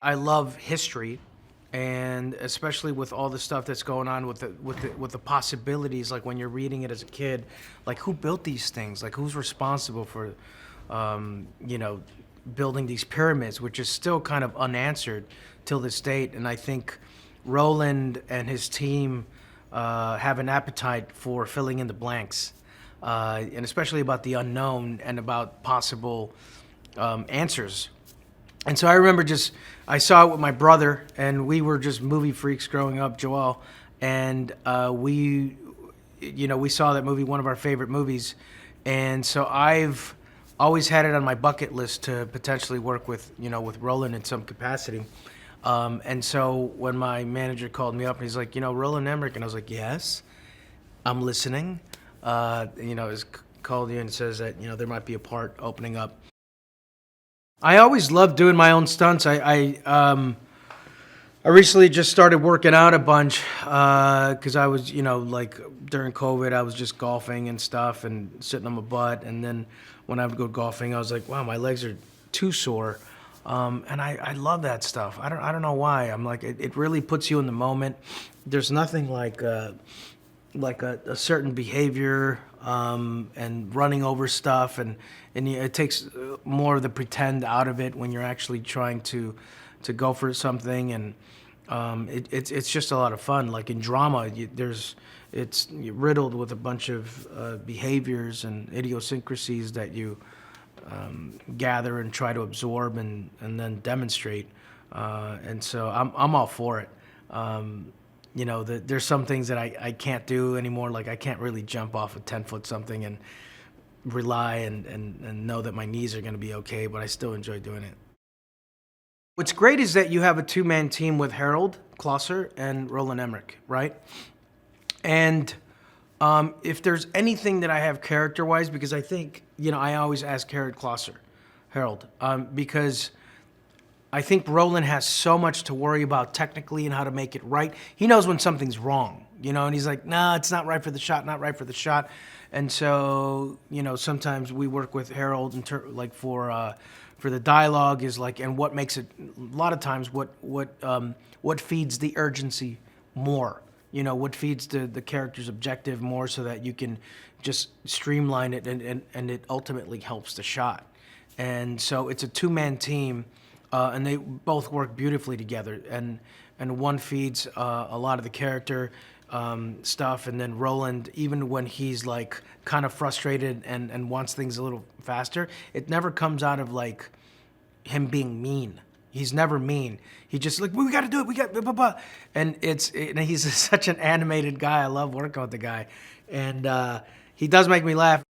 I love history, and especially with all the stuff that's going on with the possibilities. Like when you're reading it as a kid, like who built these things? Like who's responsible for, you know, building these pyramids, which is still kind of unanswered till this date. And I think Roland and his team have an appetite for filling in the blanks, and especially about the unknown and about possible answers. And so I remember I saw it with my brother, and we were just movie freaks growing up, Joel. And we saw that movie, one of our favorite movies. And so I've always had it on my bucket list to potentially work with Roland in some capacity. And so when my manager called me up, he's like, Roland Emmerich. And I was like, yes, I'm listening. He's called you and says that, there might be a part opening up. I always loved doing my own stunts. I recently just started working out a bunch because I was, like during COVID, I was just golfing and stuff and sitting on my butt. And then when I would go golfing, I was like, wow, my legs are too sore. And I love that stuff. I don't know why. I'm like, it really puts you in the moment. There's nothing like a certain behavior and running over stuff, and it takes more of the pretend out of it when you're actually trying to go for something, and it's just a lot of fun. Like in drama, it's riddled with a bunch of behaviors and idiosyncrasies that you gather and try to absorb and then demonstrate, and so I'm all for it. There's some things that I can't do anymore. Like I can't really jump off a 10-foot something and rely and know that my knees are going to be okay, but I still enjoy doing it. What's great is that you have a two-man team with Harold Klosser and Roland Emmerich, right? And if there's anything that I have character-wise, because I think, I always ask Harold, because I think Roland has so much to worry about technically and how to make it right. He knows when something's wrong, and he's like, nah, it's not right for the shot, not right for the shot. And so, sometimes we work with Harold for the dialogue is like, and what makes it, a lot of times, what feeds the urgency more, what feeds the character's objective more so that you can just streamline it and it ultimately helps the shot. And so it's a two-man team. And they both work beautifully together, and one feeds a lot of the character stuff, and then Roland, even when he's like kind of frustrated and wants things a little faster, it never comes out of like him being mean. He's never mean. He just like, we got to do it. We got blah, blah, blah. And he's such an animated guy. I love working with the guy, and he does make me laugh.